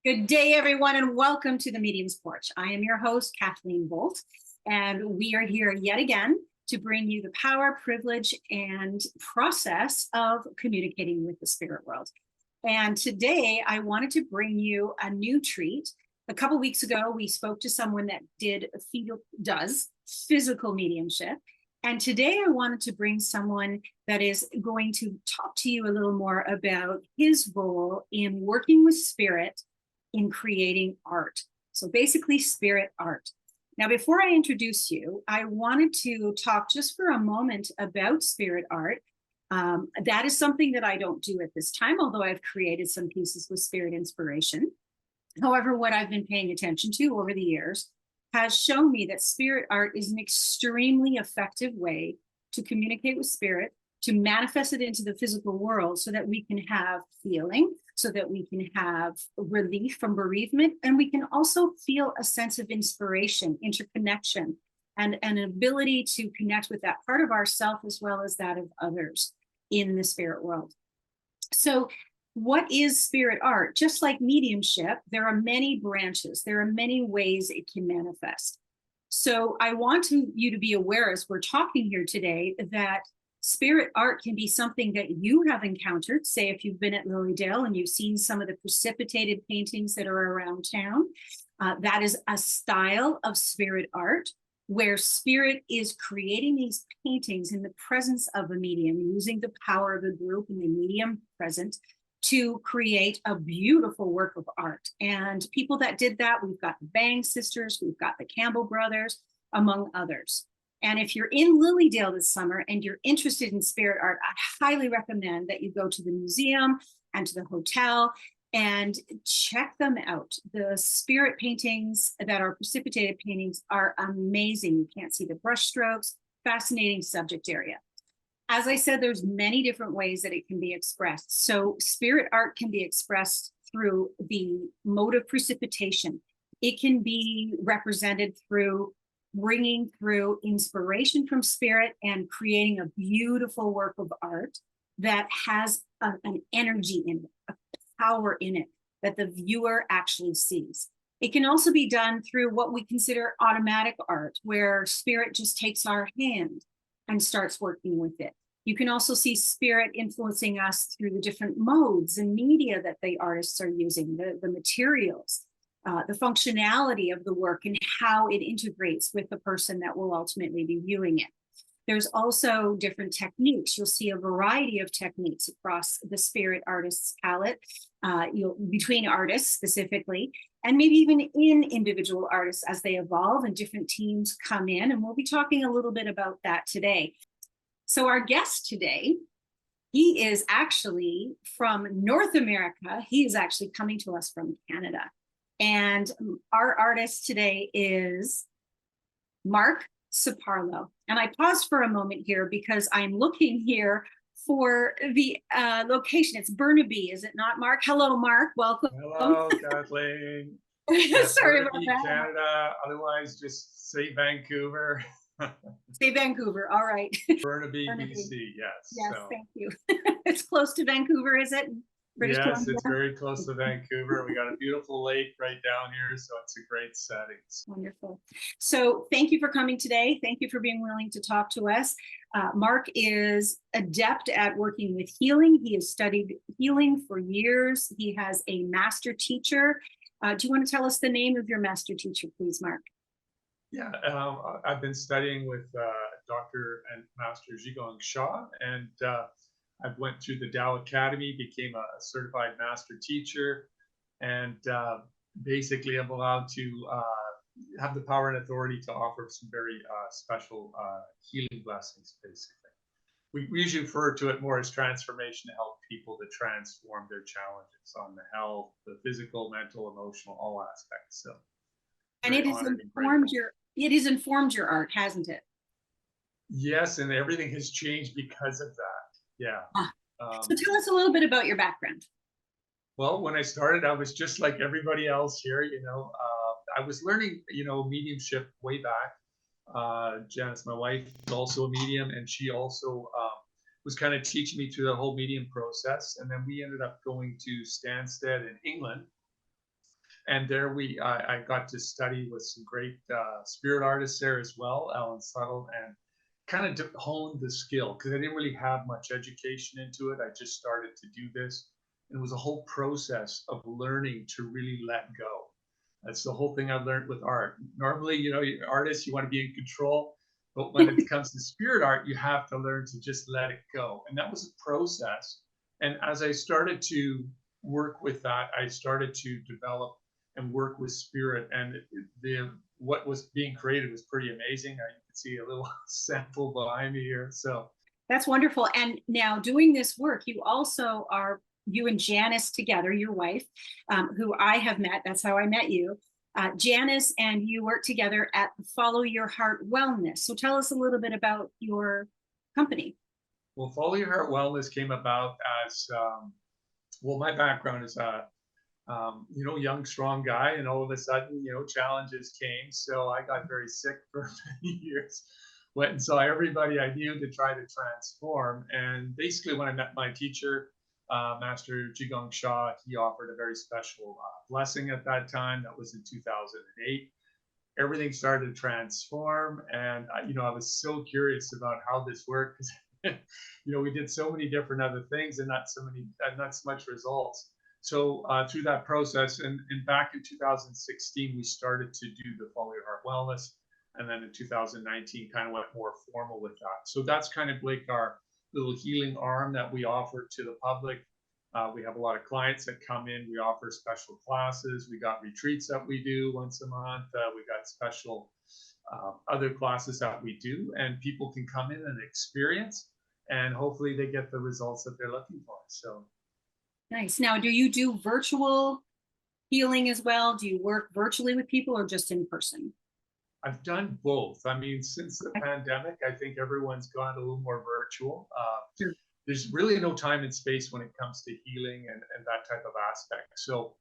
Good day, everyone, and welcome to the Medium's Porch. I am your host, Kathleen Boldt, and we are here yet again to bring you the power, privilege, and process of communicating with the spirit world. And today, I wanted to bring you a new treat. A couple weeks ago, we spoke to someone that does physical mediumship. And today, I wanted to bring someone that is going to talk to you a little more about his role in working with spirit in creating art. So basically spirit art. Now, before I introduce you, I wanted to talk just for a moment about spirit art. That is something that I don't do at this time, although I've created some pieces with spirit inspiration. However, what I've been paying attention to over the years has shown me that spirit art is an extremely effective way to communicate with spirit, to manifest it into the physical world so that we can have healing, so that we can have relief from bereavement, and we can also feel a sense of inspiration, interconnection, and an ability to connect with that part of ourself as well as that of others in the spirit world. So what is spirit art? Just like mediumship, there are many branches. There are many ways it can manifest. So I want you to be aware as we're talking here today that spirit art can be something that you have encountered. Say if you've been at Lilydale and you've seen some of the precipitated paintings that are around town, that is a style of spirit art where spirit is creating these paintings in the presence of a medium, using the power of the group and the medium present to create a beautiful work of art. And people that did that, we've got the Bang sisters, we've got the Campbell brothers, among others. And if you're in Lilydale this summer and you're interested in spirit art, I highly recommend that you go to the museum and to the hotel and check them out. The spirit paintings that are precipitated paintings are amazing. You can't see the brush strokes, fascinating subject area. As I said, there's many different ways that it can be expressed. So spirit art can be expressed through the mode of precipitation. It can be represented through bringing through inspiration from spirit and creating a beautiful work of art that has an energy in it, a power in it that the viewer actually sees. It can also be done through what we consider automatic art, where spirit just takes our hand and starts working with it. You can also see spirit influencing us through the different modes and media that the artists are using, the materials. The functionality of the work and how it integrates with the person that will ultimately be viewing it. There's also different techniques. You'll see a variety of techniques across the spirit artist's palette, between artists specifically, and maybe even in individual artists as they evolve and different teams come in. And we'll be talking a little bit about that today. So our guest today, he is actually from North America. He is actually coming to us from Canada. And our artist today is Mark Soparlo. And I paused for a moment here because I'm looking here for the location. It's Burnaby, is it not, Mark? Hello, Mark. Welcome. Hello, Kathleen. Sorry about Burnaby, that. Canada. Otherwise, just say Vancouver. Say Vancouver. All right. Burnaby, BC. Yes. Yes, so. thank you. It's close to Vancouver, is it? British Columbia? It's very close to Vancouver. We got a beautiful lake right down here, so it's a great setting. Wonderful. So thank you for coming today. Thank you for being willing to talk to us. Mark is adept at working with healing. He has studied healing for years. He has a master teacher. Do you want to tell us the name of your master teacher, please, Mark? Yeah, I've been studying with Dr. and Master Zhigong Shah, and I went through the Tao Academy, became a certified master teacher, and basically I'm allowed to have the power and authority to offer some very special healing blessings, basically. We usually refer to it more as transformation, to help people to transform their challenges on the health, the physical, mental, emotional, all aspects. So, and it has informed your art, hasn't it? Yes, and everything has changed because of that. Yeah. So tell us a little bit about your background. Well, when I started, I was just like everybody else here. I was learning, mediumship way back. Janice, my wife, is also a medium, and she also was kind of teaching me through the whole medium process. And then we ended up going to Stansted in England And there I got to study with some great spirit artists there as well, Alan Suttle, and kind of honed the skill because I didn't really have much education into it. I just started to do this. And it was a whole process of learning to really let go. That's the whole thing I've learned with art. Normally, artists, you want to be in control, but when it comes to spirit art, you have to learn to just let it go. And that was a process. And as I started to work with that, I started to develop and work with spirit. And what was being created was pretty amazing. You can see a little sample behind me here. So that's wonderful. And now doing this work, you and Janice together, your wife, who I have met, that's how I met you. Janice and you work together at Follow Your Heart Wellness. So tell us a little bit about your company. Well, Follow Your Heart Wellness came about as, well, my background is young, strong guy, and all of a sudden, challenges came. So I got very sick for many years. Went and saw everybody I knew to try to transform. And basically, when I met my teacher, Master Jigong Shaw, he offered a very special blessing at that time. That was in 2008. Everything started to transform, and I was so curious about how this worked because we did so many different other things and not so much results. So through that process, and back in 2016, we started to do the Follow Your Heart Wellness, and then in 2019, kind of went more formal with that. So that's kind of like our little healing arm that we offer to the public. We have a lot of clients that come in. We offer special classes. We got retreats that we do once a month. We got special other classes that we do, and people can come in and experience, and hopefully they get the results that they're looking for. So nice. Now, do you do virtual healing as well? Do you work virtually with people or just in person? I've done both. I mean, since the pandemic, I think everyone's gone a little more virtual. Sure. There's really no time and space when it comes to healing and that type of aspect. So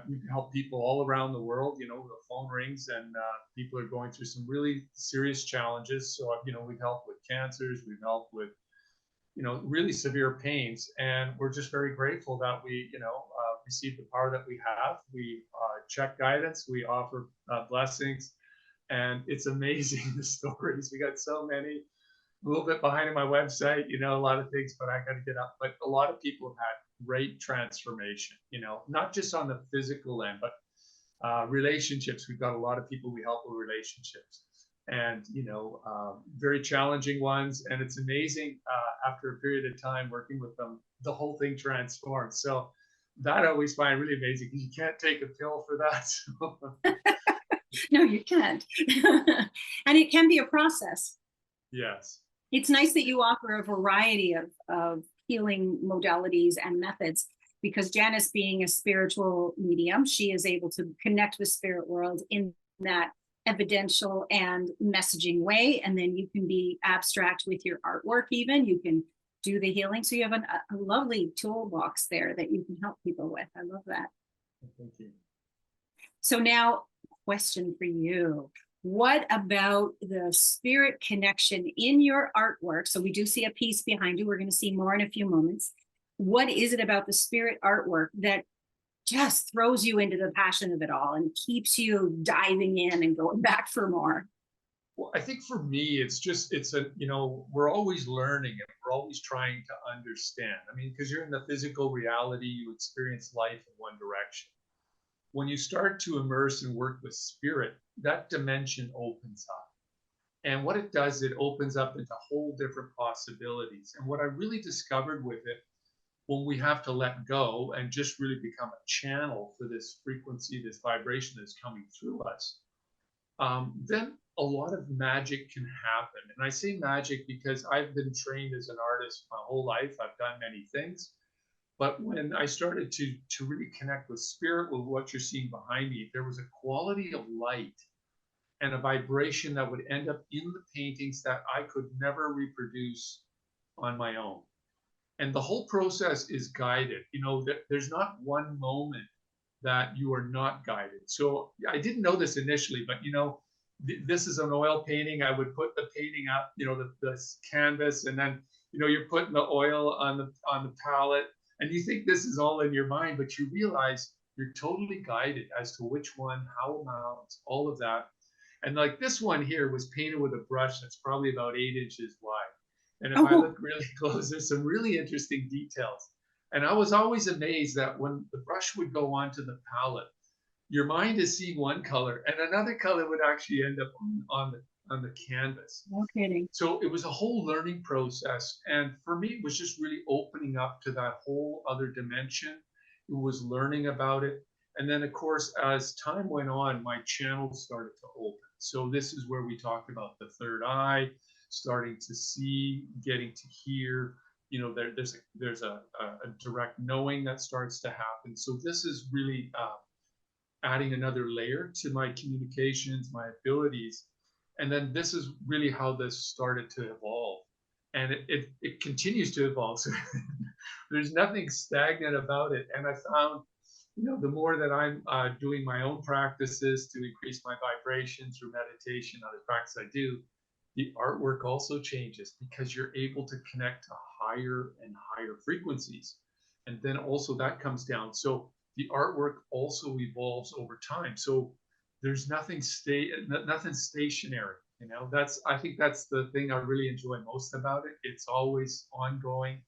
we can help people all around the world. The phone rings and people are going through some really serious challenges. So, we've helped with cancers, we've helped with, really severe pains. And we're just very grateful that we, receive the power that we have. We check guidance, we offer blessings. And it's amazing, the stories. We got so many, a little bit behind on my website, a lot of things, but I got to get up. But a lot of people have had great transformation, not just on the physical end, but relationships. We've got a lot of people we help with relationships and, very challenging ones. And it's amazing after a period of time working with them, the whole thing transforms. So that I always find really amazing because you can't take a pill for that. No, you can't. And it can be a process. Yes. It's nice that you offer a variety of healing modalities and methods, because Janice, being a spiritual medium, she is able to connect with spirit world in that evidential and messaging way. And then you can be abstract with your artwork, even. You can do the healing. So you have a lovely toolbox there that you can help people with. I love that. Thank you. So now, question for you. What about the spirit connection in your artwork? So we do see a piece behind you. We're going to see more in a few moments. What is it about the spirit artwork that just throws you into the passion of it all and keeps you diving in and going back for more? Well, I think for me, we're always learning and we're always trying to understand. I mean, because you're in the physical reality, you experience life in one direction. When you start to immerse and work with spirit, that dimension opens up. And what it does, it opens up into whole different possibilities. And what I really discovered with it, when we have to let go and just really become a channel for this frequency, this vibration that's coming through us, then a lot of magic can happen. And I say magic because I've been trained as an artist my whole life. I've done many things. But when I started to really connect with spirit, with what you're seeing behind me, there was a quality of light and a vibration that would end up in the paintings that I could never reproduce on my own. And the whole process is guided. There's not one moment that you are not guided. So I didn't know this initially, but this is an oil painting. I would put the painting up, the canvas, and then you're putting the oil on the palette. And you think this is all in your mind, but you realize You're totally guided as to which one, how amounts, all of that. And like this one here was painted with a brush that's probably about 8 inches wide. And if I Oh, look really close, there's some really interesting details. And I was always amazed that when the brush would go onto the palette, your mind is seeing one color and another color would actually end up on the canvas. no kidding. So it was a whole learning process. And for me, it was just really opening up to that whole other dimension. It was learning about it. And then, of course, as time went on, my channel started to open. So this is where we talked about the third eye, starting to see, getting to hear. There's a direct knowing that starts to happen. So this is really adding another layer to my communications, my abilities. And then this is really how this started to evolve. And it continues to evolve. So there's nothing stagnant about it. And I found, the more that I'm doing my own practices to increase my vibration through meditation, other practices I do, the artwork also changes because you're able to connect to higher and higher frequencies. And then also that comes down. So the artwork also evolves over time. So there's nothing stationary. I think that's the thing I really enjoy most about it. It's always ongoing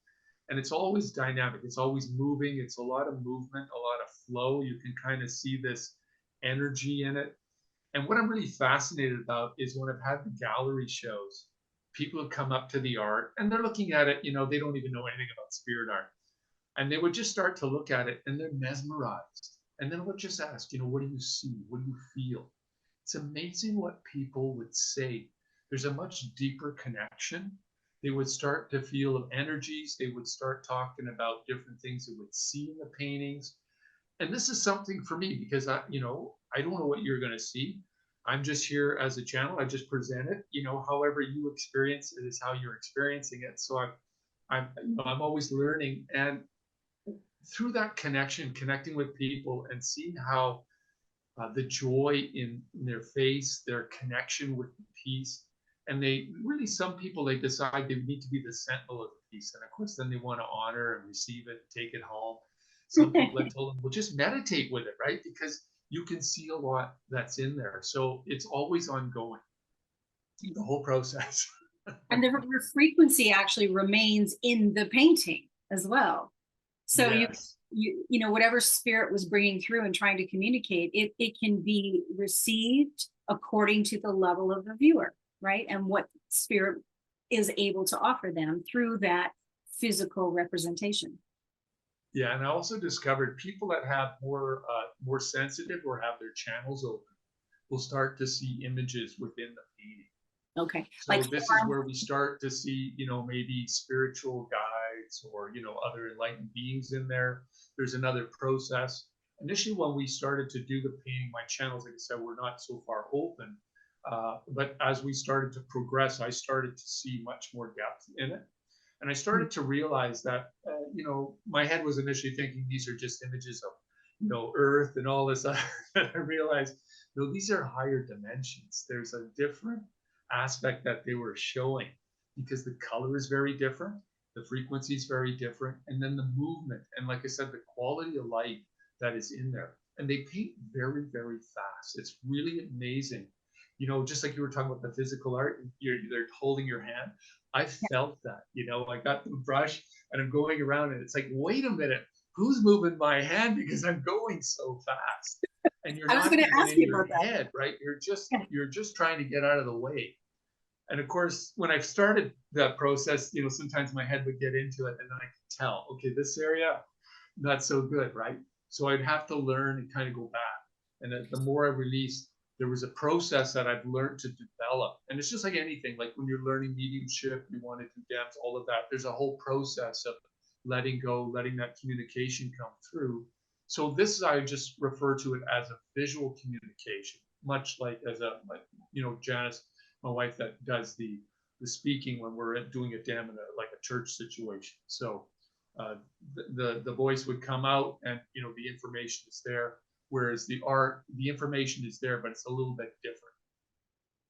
and it's always dynamic. It's always moving. It's a lot of movement, a lot of flow. You can kind of see this energy in it. And what I'm really fascinated about is when I've had the gallery shows, people have come up to the art and they're looking at it, they don't even know anything about spirit art. And they would just start to look at it and they're mesmerized. And then we'll just ask, what do you see? What do you feel? It's amazing what people would say. There's a much deeper connection. They would start to feel of energies. They would start talking about different things they would see in the paintings. And this is something for me because I don't know what you're going to see. I'm just here as a channel. I just present it. However you experience it is how you're experiencing it. So I'm always learning, and through that connecting with people and seeing how the joy in their face, their connection with the piece, and some people, they decide they need to be the sentinel of the piece, and of course then they want to honor and receive it, take it home. Some people, I told them, well, just meditate with it, right? Because you can see a lot that's in there. So it's always ongoing, the whole process. And the frequency actually remains in the painting as well. So Yes. whatever spirit was bringing through and trying to communicate, it can be received according to the level of the viewer, right? And what spirit is able to offer them through that physical representation. Yeah, and I also discovered people that have more sensitive or have their channels open will start to see images within the painting. Okay. So this is where we start to see, maybe spiritual guides or, other enlightened beings in there. There's another process. Initially, when we started to do the painting, my channels, like I said, were not so far open. But as we started to progress, I started to see much more depth in it. And I started to realize that, my head was initially thinking these are just images of, Earth and all this. And I realized, no, these are higher dimensions. There's a different aspect that they were showing because the color is very different, the frequency is very different, and then the movement. And like I said, the quality of light that is in there. And they paint very, very fast. It's really amazing. Just like you were talking about the physical art, they're holding your hand. I felt that, I got the brush and I'm going around and it's like, wait a minute, who's moving my hand because I'm going so fast? And you're I was not going to even ask in you your about that. head, right? You're just trying to get out of the way. And of course, when I started that process, sometimes my head would get into it and then I could tell, okay, this area, not so good, right? So I'd have to learn and kind of go back. And the more I released, there was a process that I've learned to develop. And it's just like anything, like when you're learning mediumship, you want to do dance, all of that. There's a whole process of letting go, letting that communication come through. So this, I just refer to it as a visual communication, much like Janice, my wife, that does the speaking when we're doing a dam in a church situation. So the voice would come out and, the information is there. Whereas the art, the information is there, but it's a little bit different.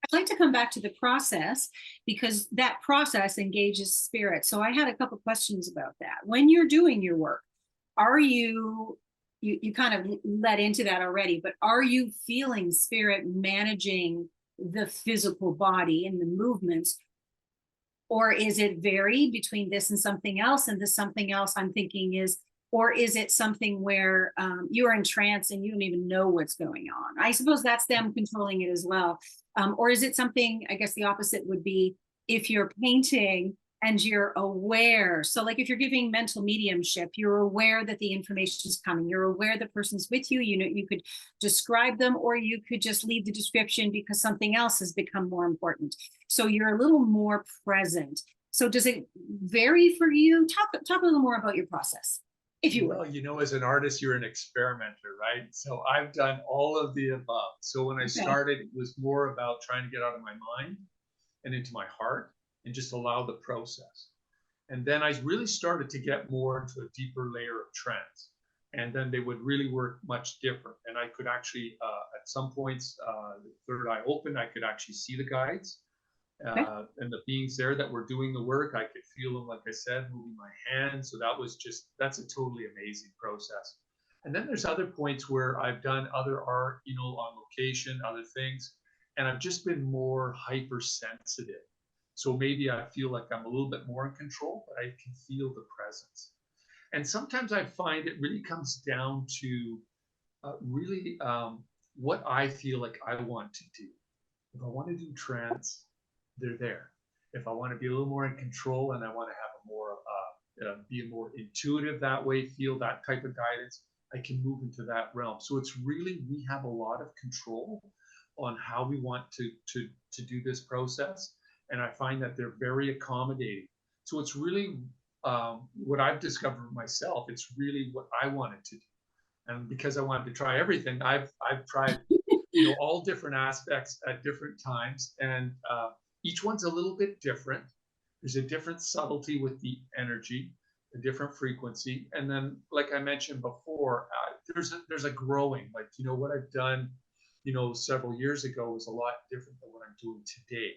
I'd like to come back to the process because that process engages spirit. So I had a couple questions about that. When you're doing your work, are you, you kind of led into that already, but are you feeling spirit managing the physical body and the movements? Or is it varied between this and something else? And this something else I'm thinking is, or is it something where you're in trance and you don't even know what's going on? I suppose that's them controlling it as well. Or is it something, I guess the opposite would be if you're painting and you're aware. So like if you're giving mental mediumship, you're aware that the information is coming. You're aware the person's with you. You know, you could describe them, or you could just leave the description because something else has become more important. So you're a little more present. So does it vary for you? Talk a little more about your process, if you will. Well, you know, as an artist, you're an experimenter, right? So I've done all of the above. So when I started, it was more about trying to get out of my mind and into my heart and just allow the process. And then I really started to get more into a deeper layer of trance. And then they would really work much different. And I could actually, at some points, the third eye open, I could actually see the guides and the beings there that were doing the work. I could feel them, like I said, moving my hands. So that's a totally amazing process. And then there's other points where I've done other art, you know, on location, other things, and I've just been more hypersensitive. So maybe I feel like I'm a little bit more in control, but I can feel the presence. And sometimes I find it really comes down to really what I feel like I want to do. If I want to do trance, they're there. If I want to be a little more in control and I want to have a more be more intuitive that way, feel that type of guidance, I can move into that realm. So it's really, we have a lot of control on how we want to do this process. And I find that they're very accommodating. So it's really what I've discovered myself. It's really what I wanted to do. And because I wanted to try everything, I've tried, you know, all different aspects at different times. And each one's a little bit different. There's a different subtlety with the energy, a different frequency. And then, like I mentioned before, there's a growing, like, you know, what I've done, you know, several years ago is a lot different than what I'm doing today,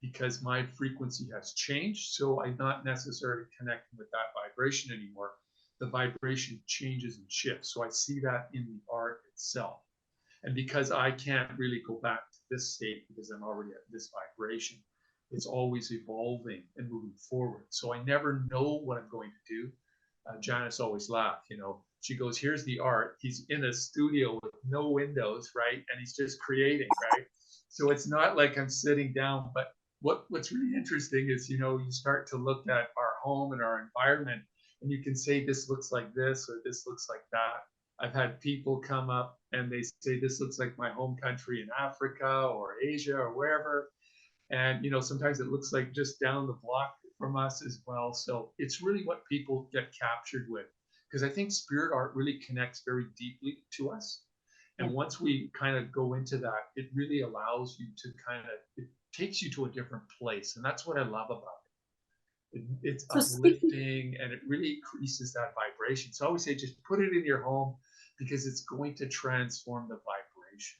because my frequency has changed. So I'm not necessarily connecting with that vibration anymore. The vibration changes and shifts. So I see that in the art itself. And because I can't really go back to this state because I'm already at this vibration, it's always evolving and moving forward. So I never know what I'm going to do. Janice always laughed, you know, she goes, here's the art. He's in a studio with no windows, right? And he's just creating, right? So it's not like I'm sitting down, but what's really interesting is, you know, you start to look at our home and our environment, and you can say, this looks like this, or this looks like that. I've had people come up and they say, this looks like my home country in Africa or Asia or wherever. And, you know, sometimes it looks like just down the block from us as well. So it's really what people get captured with, because I think spirit art really connects very deeply to us. And once we kind of go into that, it really allows you to it takes you to a different place. And that's what I love about it. It's uplifting, and it really increases that vibration. So I always say, just put it in your home, because it's going to transform the vibration.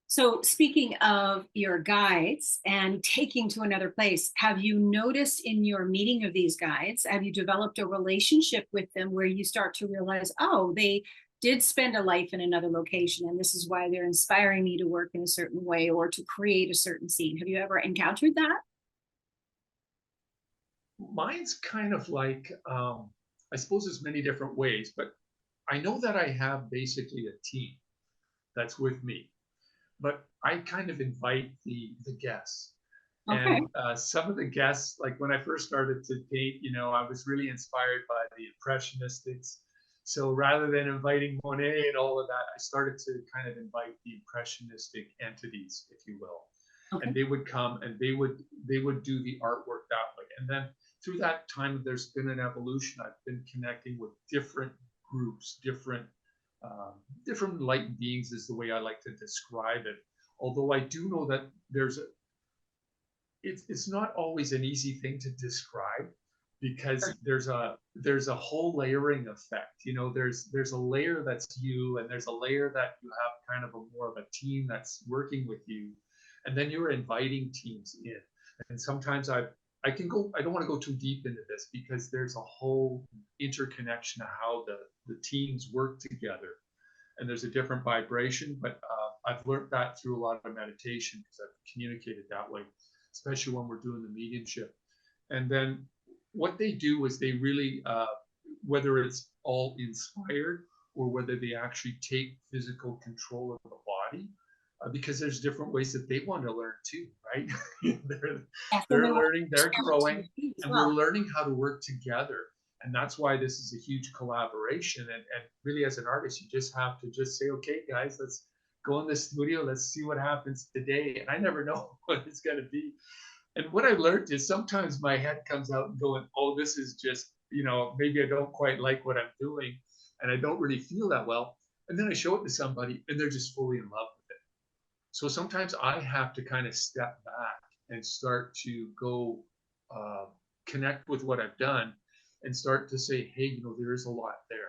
So speaking of your guides and taking to another place, have you noticed in your meeting of these guides, have you developed a relationship with them where you start to realize, oh, they did spend a life in another location, and this is why they're inspiring me to work in a certain way or to create a certain scene? Have you ever encountered that? Mine's kind of like, I suppose there's many different ways, but I know that I have basically a team that's with me. But I kind of invite the guests. Okay. And some of the guests, like when I first started to paint, you know, I was really inspired by the Impressionists. So rather than inviting Monet and all of that, I started to kind of invite the Impressionistic entities, if you will. Okay. And they would come and they would do the artwork that way. And then through that time, there's been an evolution. I've been connecting with different groups, different light beings is the way I like to describe it. Although I do know that it's not always an easy thing to describe, because there's a whole layering effect. You know, there's a layer that's you, and there's a layer that you have kind of more of a team that's working with you, and then you're inviting teams in. And sometimes I don't want to go too deep into this, because there's a whole interconnection of how the teams work together, and there's a different vibration. But I've learned that through a lot of meditation because I've communicated that way, especially when we're doing the mediumship. And then what they do is they really, whether it's all inspired or whether they actually take physical control of the body, because there's different ways that they want to learn too, right? they're, Yes, and they're they want learning, to they're share it to growing, you as and well. we're learning how to work together. And that's why this is a huge collaboration. And really, as an artist, you just have to just say, okay, guys, let's go in the studio. Let's see what happens today. And I never know what it's going to be. And what I learned is sometimes my head comes out and going, oh, this is just, maybe I don't quite like what I'm doing and I don't really feel that well. And then I show it to somebody and they're just fully in love with it. So sometimes I have to kind of step back and start to go connect with what I've done and start to say, hey, there is a lot there.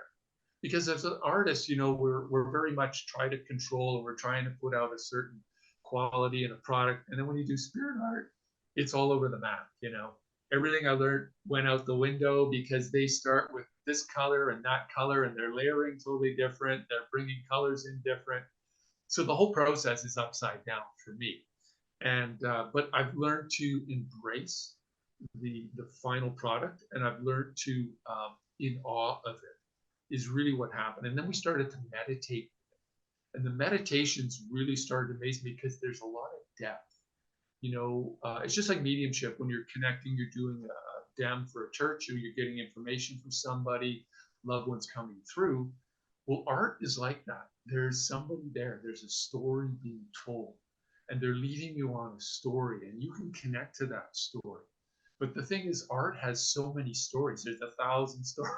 Because as an artist, we're very much trying to control, and we're trying to put out a certain quality in a product. And then when you do spirit art, it's all over the map. Everything I learned went out the window because they start with this color and that color, and they're layering totally different. They're bringing colors in different. So the whole process is upside down for me. And but I've learned to embrace the final product, and I've learned to in awe of it is really what happened. And then we started to meditate, and the meditations really started to amaze me because there's a lot of depth. It's just like mediumship. When you're connecting, you're doing a dem for a church, or you're getting information from somebody, loved ones coming through. Well, art is like that. There's somebody there. There's a story being told, and they're leading you on a story, and you can connect to that story. But the thing is, art has so many stories. There's 1,000 stories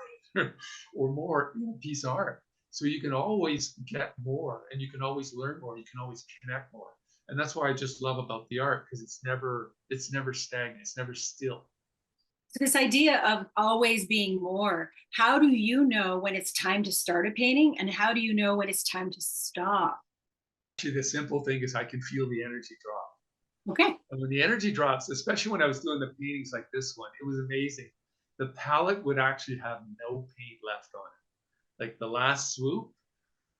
or more in a piece of art. So you can always get more, and you can always learn more. You can always connect more. And that's why I just love about the art, because it's never stagnant. It's never still. So this idea of always being more, how do you know when it's time to start a painting, and how do you know when it's time to stop? Actually, the simple thing is I can feel the energy drop. Okay. And when the energy drops, especially when I was doing the paintings like this one, it was amazing. The palette would actually have no paint left on it. Like the last swoop,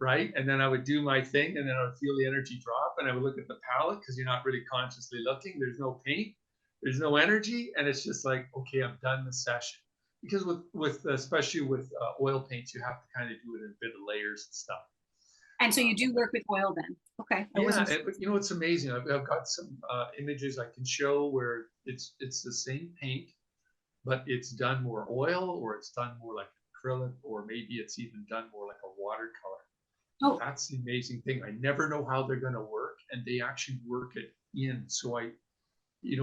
right? And then I would do my thing, and then I would feel the energy drop, and I would look at the palette because you're not really consciously looking. There's no paint, there's no energy, and it's just like, okay, I'm done the session. Because with especially with oil paints, you have to kind of do it in a bit of layers and stuff. And so you do work with oil then? Okay. Yeah, but it's amazing. I've got some images I can show where it's the same paint, but it's done more oil, or it's done more like acrylic, or maybe it's even done more like a watercolor. Oh, That's the amazing thing. I never know how they're going to work, and they actually work it in. So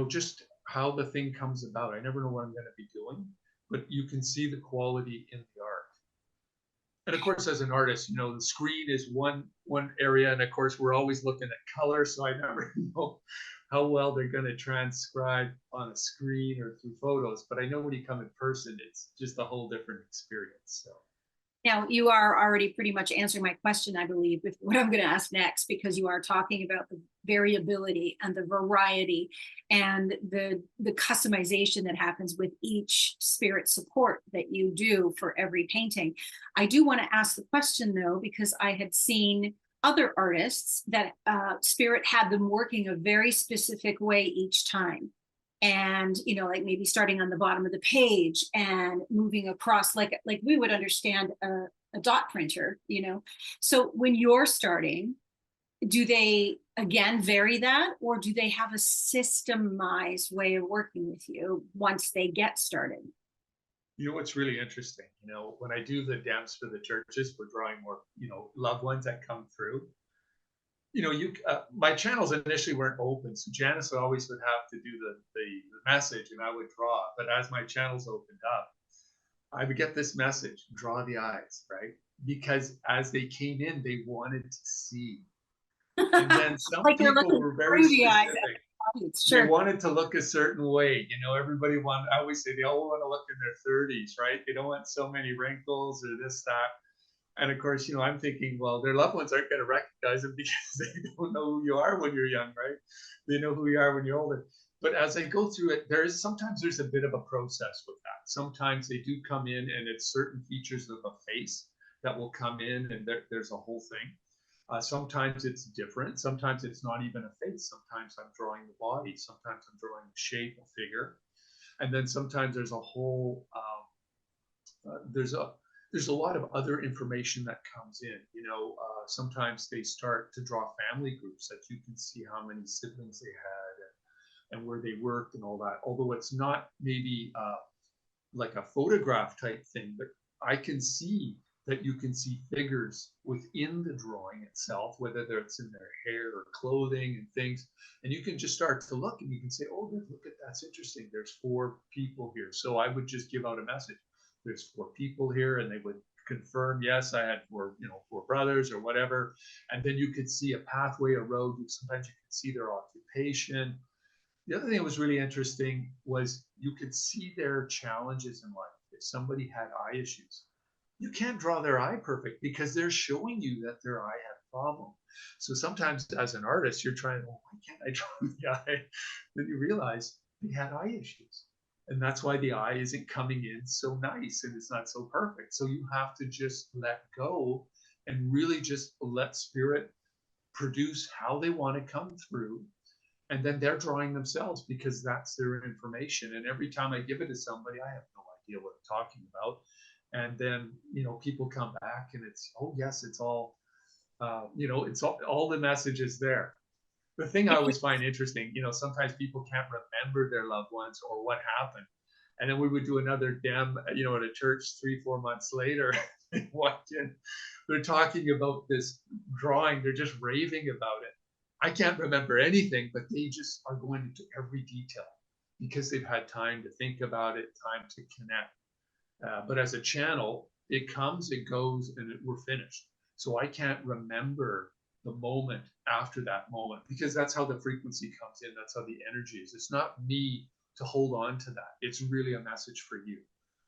just how the thing comes about. I never know what I'm going to be doing, but you can see the quality in the art. And of course, as an artist, the screen is one area, and of course, we're always looking at color. So I never know how well they're going to transcribe on a screen or through photos. But I know when you come in person, it's just a whole different experience. So. now you are already pretty much answering my question, I believe, with what I'm going to ask next, because you are talking about the variability and the variety and the customization that happens with each spirit support that you do for every painting. I do want to ask the question though, because I had seen other artists that spirit had them working a very specific way each time. And like maybe starting on the bottom of the page and moving across like we would understand a dot printer. So when you're starting, do they again vary that, or do they have a systemized way of working with you once they get started? What's really interesting, when I do the dems for the churches, we're drawing more, loved ones that come through. My channels initially weren't open, so Janice always would have to do the message, and I would draw. But as my channels opened up, I would get this message: draw the eyes, right? Because as they came in, they wanted to see. And then some like people were very specific. Sure. They wanted to look a certain way. Everybody wanted. I always say they all want to look in their 30s, right? They don't want so many wrinkles or this, that. And of course, I'm thinking, well, their loved ones aren't going to recognize them because they don't know who you are when you're young, right? They know who you are when you're older. But as I go through it, sometimes there's a bit of a process with that. Sometimes they do come in and it's certain features of a face that will come in, and there's a whole thing. Sometimes it's different. Sometimes it's not even a face. Sometimes I'm drawing the body. Sometimes I'm drawing the shape, a figure. And then sometimes there's a whole, there's a lot of other information that comes in. Sometimes they start to draw family groups that you can see how many siblings they had and where they worked and all that. Although it's not maybe like a photograph type thing, but I can see that you can see figures within the drawing itself, whether it's in their hair or clothing and things. And you can just start to look and you can say, oh, look at that's interesting. There's 4 people here. So I would just give out a message. There's 4 people here, and they would confirm, yes, I had 4 brothers or whatever. And then you could see a pathway, a road. Sometimes you could see their occupation. The other thing that was really interesting was you could see their challenges in life. If somebody had eye issues, you can't draw their eye perfect because they're showing you that their eye had a problem. So sometimes as an artist, you're trying, oh, why can't I draw the eye? Then you realize they had eye issues. And that's why the eye isn't coming in so nice and it's not so perfect. So you have to just let go and really just let spirit produce how they want to come through. And then they're drawing themselves because that's their information. And every time I give it to somebody, I have no idea what I'm talking about. And then, people come back and it's, oh, yes, it's all, it's all the messages there. The thing I always find interesting, sometimes people can't remember their loved ones or what happened. And then we would do another dem, at a church 3-4 months later. And walk in, they're talking about this drawing. They're just raving about it. I can't remember anything, but they just are going into every detail because they've had time to think about it, time to connect. But as a channel, it comes, it goes, and we're finished. So I can't remember the moment after that moment because that's how the frequency comes in. That's how the energy is. It's not me to hold on to that. It's really a message for you.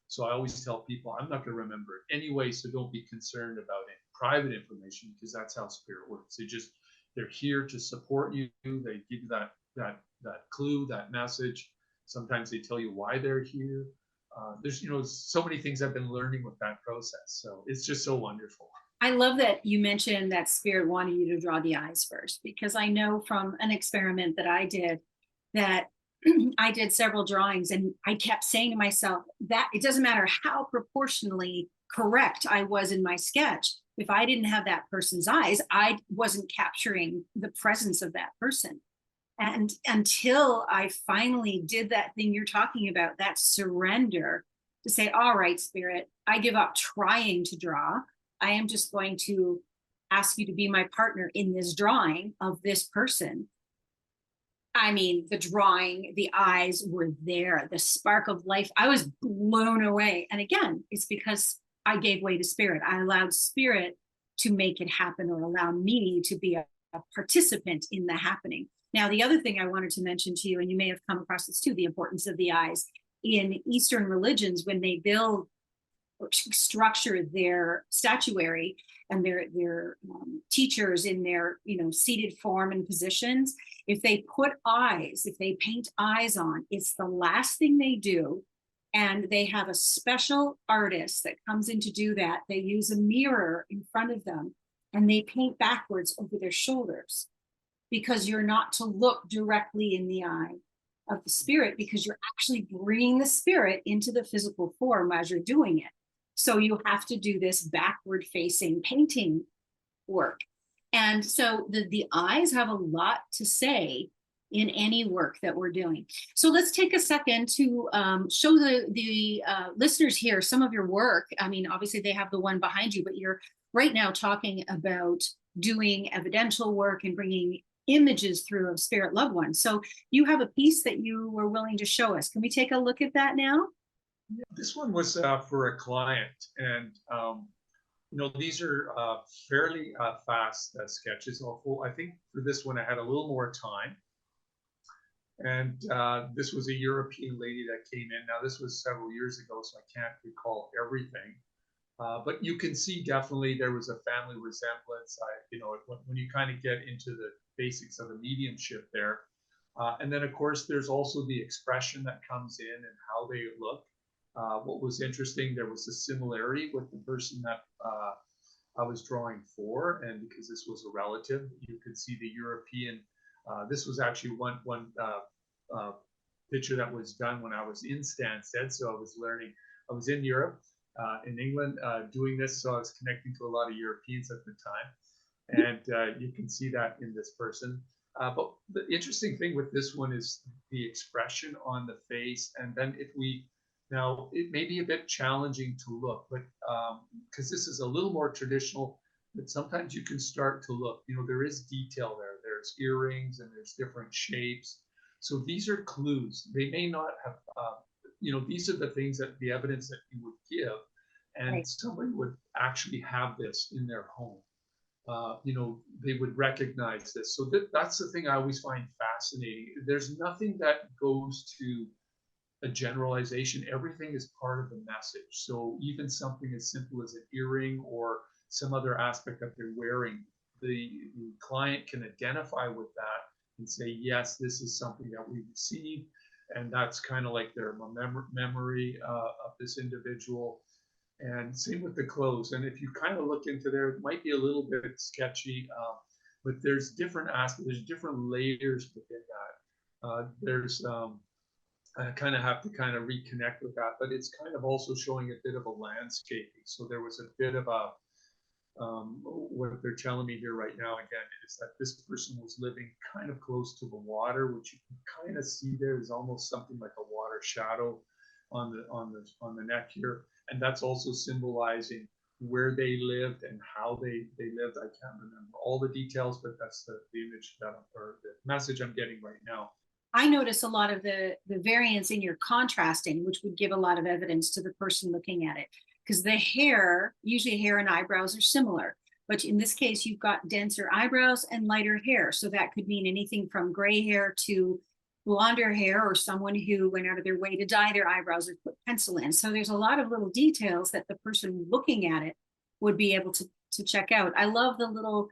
So I always tell people, I'm not going to remember it anyway, so don't be concerned about it. Private information, because that's how spirit works. They're here to support you. They give you that clue, that message. Sometimes they tell you why they're here. There's so many things I've been learning with that process. So it's just so wonderful. I love that you mentioned that spirit wanted you to draw the eyes first, because I know from an experiment that I did that I did several drawings and I kept saying to myself that it doesn't matter how proportionally correct I was in my sketch. If I didn't have that person's eyes, I wasn't capturing the presence of that person. And until I finally did that thing you're talking about, that surrender to say, all right, spirit, I give up trying to draw. I am just going to ask you to be my partner in this drawing of this person. I mean, the drawing, the eyes were there, the spark of life. I was blown away. And again, it's because I gave way to spirit. I allowed spirit to make it happen, or allow me to be a participant in the happening. Now, the other thing I wanted to mention to you, and you may have come across this too, the importance of the eyes. In Eastern religions, when they build or structure their statuary and their teachers in their seated form and positions, if they put eyes, if they paint eyes on, it's the last thing they do. And they have a special artist that comes in to do that. They use a mirror in front of them and they paint backwards over their shoulders, because you're not to look directly in the eye of the spirit, because you're actually bringing the spirit into the physical form as you're doing it. So you have to do this backward facing painting work. And so the eyes have a lot to say in any work that we're doing. So let's take a second to show the listeners here some of your work. I mean, obviously they have the one behind you, but you're right now talking about doing evidential work and bringing images through of spirit loved ones. So you have a piece that you were willing to show us. Can we take a look at that now? Yeah, this one was for a client, and these are fairly fast sketches. I think for this one I had a little more time, and this was a European lady that came in. Now this was several years ago, so I can't recall everything. But you can see definitely there was a family resemblance. When you kind of get into the basics of the mediumship there. And then, of course, there's also the expression that comes in and how they look. What was interesting, there was a similarity with the person that I was drawing for, and because this was a relative, you could see the European. This was actually one uh, picture that was done when I was in Stansted, so I was learning. I was in Europe, in England, doing this, so I was connecting to a lot of Europeans at the time, and you can see that in this person. But the interesting thing with this one is the expression on the face, and then if we now, it may be a bit challenging to look, but because this is a little more traditional, but sometimes you can start to look. There is detail there. There's earrings and there's different shapes. So these are clues. They may not have, these are the things that the evidence that you would give, and Right. somebody would actually have this in their home. They would recognize this. So that's the thing I always find fascinating. There's nothing that goes to a generalization. Everything is part of the message. So even something as simple as an earring or some other aspect that they're wearing, the client can identify with that and say, yes, this is something that we received. And that's kind of like their memory of this individual. And same with the clothes. And if you kind of look into there, it might be a little bit sketchy, but there's different aspects, there's different layers within that. There's I kind of have to kind of reconnect with that, but it's kind of also showing a bit of a landscaping. So there was a bit of a, what they're telling me here right now again is that this person was living kind of close to the water, which you can kind of see there is almost something like a water shadow on the neck here, and that's also symbolizing where they lived and how they lived. I can't remember all the details, but that's the image that or the message I'm getting right now. I notice a lot of the variance in your contrasting, which would give a lot of evidence to the person looking at it. Because the hair, usually hair and eyebrows are similar, but in this case, you've got denser eyebrows and lighter hair. So that could mean anything from gray hair to blonder hair, or someone who went out of their way to dye their eyebrows or put pencil in. So there's a lot of little details that the person looking at it would be able to check out. I love the little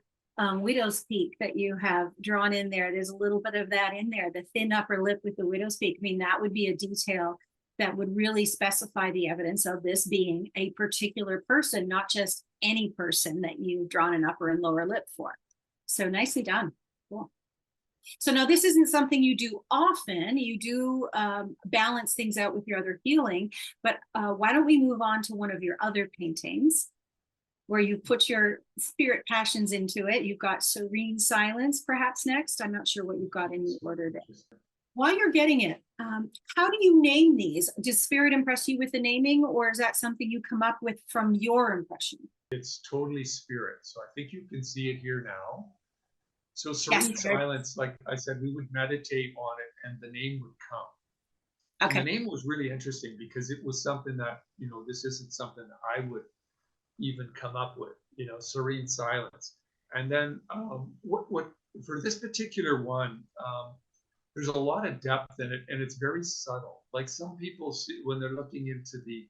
widow's peak that you have drawn in there. There's a little bit of that in there, the thin upper lip with the widow's peak. I mean, that would be a detail that would really specify the evidence of this being a particular person, not just any person that you've drawn an upper and lower lip for. So nicely done. Cool. So now this isn't something you do often. You do balance things out with your other healing, but why don't we move on to one of your other paintings where you put your spirit passions into it. You've got Serene Silence perhaps next. I'm not sure what you've got in the order there. While you're getting it, how do you name these? Does spirit impress you with the naming, or is that something you come up with from your impression? It's totally spirit. So I think you can see it here now. So Yes. Serene Silence, like I said, we would meditate on it and the name would come. Okay. And the name was really interesting because it was something that, this isn't something that I would even come up with, Serene Silence. And then what for this particular one, there's a lot of depth in it, and it's very subtle. Like some people see when they're looking into the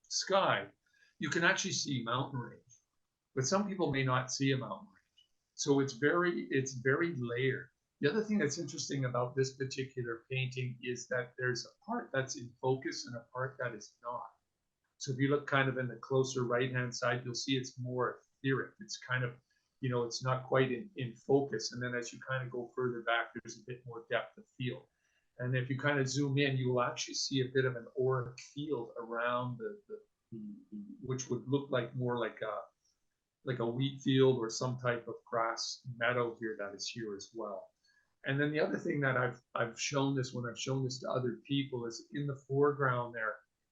sky, you can actually see mountain range, but some people may not see a mountain range. So it's very layered. The other thing that's interesting about this particular painting is that there's a part that's in focus and a part that is not. So if you look kind of in the closer right-hand side, you'll see it's more etheric. It's kind of, it's not quite in focus. And then as you kind of go further back, there's a bit more depth of field. And if you kind of zoom in, you will actually see a bit of an auric field around the which would look like more like a wheat field or some type of grass meadow here that is here as well. And then the other thing that I've shown this when I've shown this to other people is in the foreground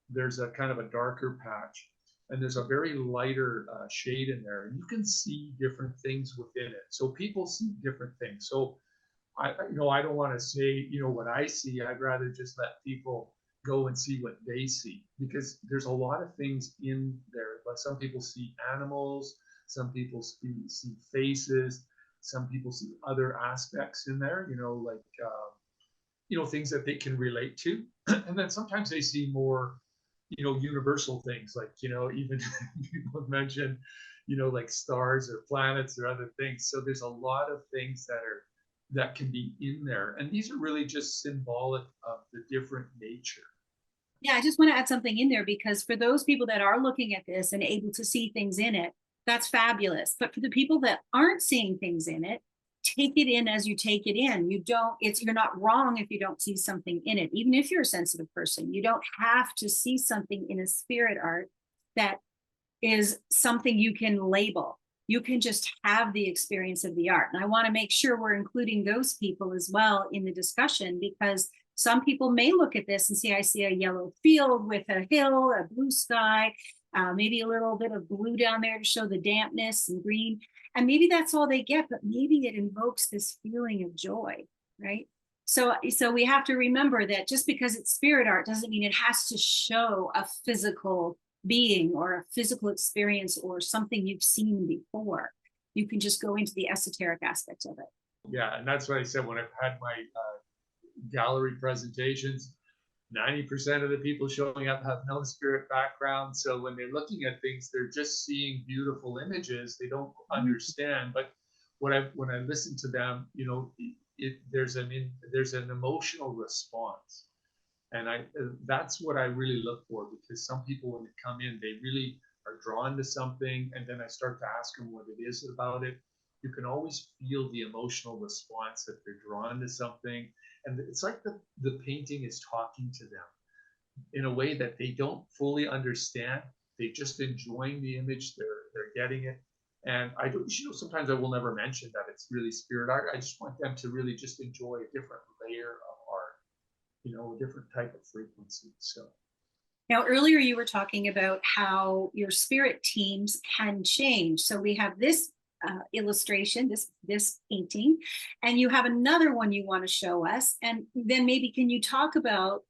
there's a kind of a darker patch, and there's a very lighter shade in there, and you can see different things within it. So people see different things. So I don't want to say what I see. I'd rather just let people go and see what they see, because there's a lot of things in there. Like some people see animals, some people see faces, some people see other aspects in there. Things that they can relate to, and then sometimes they see more universal things, like even people mention like stars or planets or other things. So there's a lot of things that can be in there, and these are really just symbolic of the different nature. Yeah, I just want to add something in there, because for those people that are looking at this and able to see things in it, that's fabulous. But for the people that aren't seeing things in it, take it in as you take it in. You're not wrong if you don't see something in it. Even if you're a sensitive person, you don't have to see something in a spirit art that is something you can label. You can just have the experience of the art. And I want to make sure we're including those people as well in the discussion, because some people may look at this and see, I see a yellow field with a hill, a blue sky, maybe a little bit of blue down there to show the dampness, and green. And maybe that's all they get, but maybe it invokes this feeling of joy, right? So we have to remember that just because it's spirit art doesn't mean it has to show a physical being or a physical experience or something you've seen before. You can just go into the esoteric aspect of it. Yeah, and that's what I said when I've had my gallery presentations. 90% of the people showing up have no spirit background. So when they're looking at things, they're just seeing beautiful images. They don't understand. But when I listen to them, there's an emotional response. And that's what I really look for, because some people, when they come in, they really are drawn to something, and then I start to ask them what it is about it. You can always feel the emotional response, that they're drawn to something, and it's like the painting is talking to them in a way that they don't fully understand. They just enjoying the image. They're getting it. And I don't, sometimes I will never mention that it's really spirit art. I just want them to really just enjoy a different layer of art, a different type of frequency. So now, earlier you were talking about how your spirit teams can change. So we have this illustration, this painting, and you have another one you want to show us. And then maybe can you talk about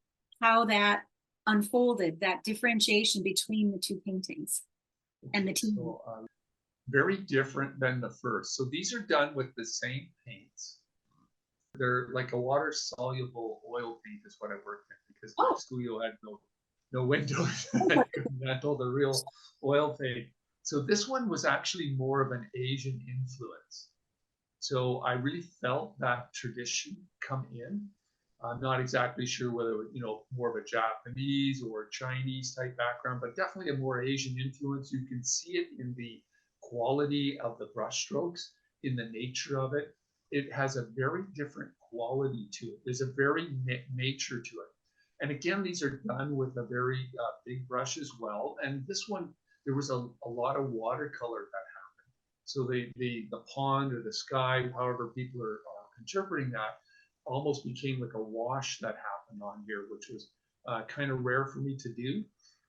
how that unfolded, that differentiation between the two paintings and the team? So, very different than the first. So these are done with the same paints. They're like a water soluble oil paint is what I worked in, because my studio had no windows. I couldn't handle the real oil paint. So this one was actually more of an Asian influence. So I really felt that tradition come in. I'm not exactly sure whether it was, more of a Japanese or Chinese type background, but definitely a more Asian influence. You can see it in the quality of the brush strokes, in the nature of it. It has a very different quality to it. There's a very nature to it. And again, these are done with a very big brush as well. And this one, there was a lot of watercolor that happened. So the pond or the sky, however people are interpreting that, almost became like a wash that happened on here, which was kind of rare for me to do.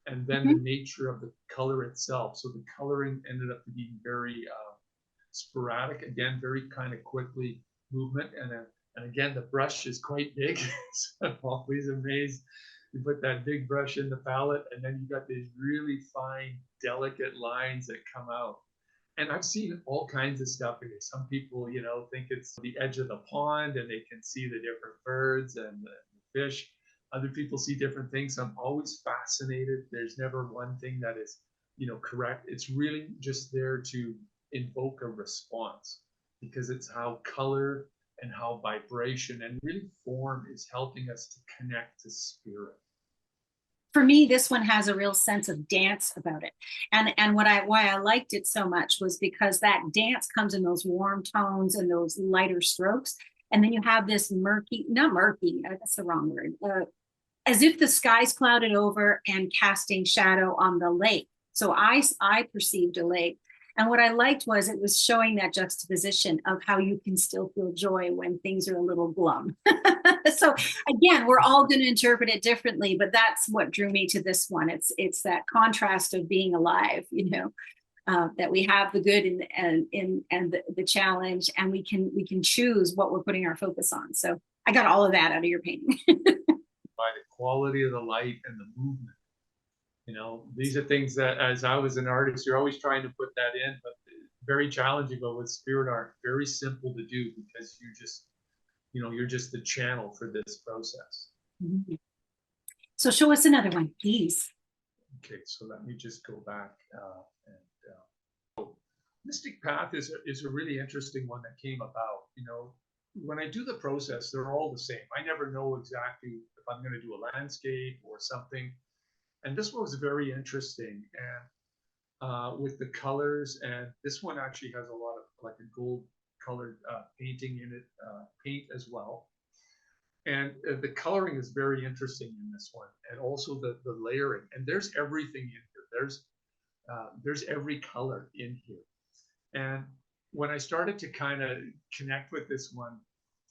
And then the nature of the color itself. So the coloring ended up being very sporadic, again, very kind of quickly movement. And again, the brush is quite big. So I'm always amazed. You put that big brush in the palette, and then you got these really fine, delicate lines that come out. And I've seen all kinds of stuff. Some people, think it's the edge of the pond and they can see the different birds and the fish. Other people see different things. I'm always fascinated. There's never one thing that is, correct. It's really just there to invoke a response, because it's how color and how vibration and really form is helping us to connect to spirit. For me, this one has a real sense of dance about it. And why I liked it so much was because that dance comes in those warm tones and those lighter strokes. And then you have this not murky, that's the wrong word, as if the sky's clouded over and casting shadow on the lake. So I perceived a lake. And what I liked was it was showing that juxtaposition of how you can still feel joy when things are a little glum. So again, we're all going to interpret it differently, but that's what drew me to this one. It's that contrast of being alive, that we have the good and the challenge, and we can choose what we're putting our focus on. So I got all of that out of your painting. By the quality of the light and the movement. These are things that, as I was an artist, you're always trying to put that in, but very challenging. But with spirit art, very simple to do, because you're just the channel for this process. Mm-hmm. So show us another one, please. Okay, so let me just go back. Mystic Path is a really interesting one that came about. when I do the process, they're all the same. I never know exactly if I'm going to do a landscape or something. And this one was very interesting, and with the colors. And this one actually has a lot of like a gold colored painting in it, paint as well. And the coloring is very interesting in this one, and also the layering. And there's everything in here. There's every color in here. And when I started to kind of connect with this one,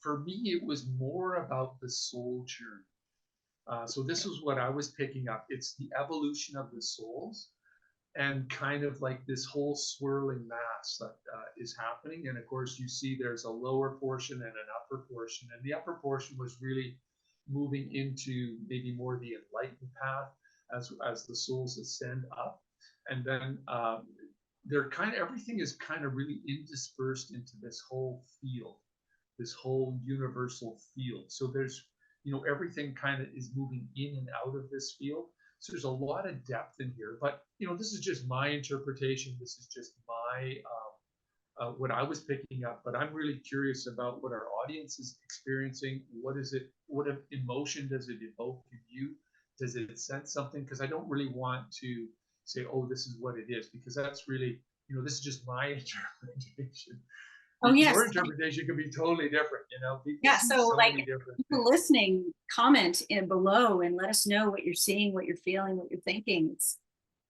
for me, it was more about the soul journey. So this was what I was picking up. It's the evolution of the souls, and kind of like this whole swirling mass that is happening. And of course, you see there's a lower portion and an upper portion. And the upper portion was really moving into maybe more the enlightened path as the souls ascend up. And then they're kind of, everything is kind of really interspersed into this whole field, this whole universal field. So there's, everything kind of is moving in and out of this field. So there's a lot of depth in here, but this is just my interpretation. This is just my what I was picking up. But I'm really curious about what our audience is experiencing. What is it? What emotion does it evoke in you? Does it sense something? Because I don't really want to say, oh, this is what it is, because that's really, this is just my interpretation. Oh, yes. Your interpretation could be totally different, People yeah. So like different people listening, comment in below and let us know what you're seeing, what you're feeling, what you're thinking.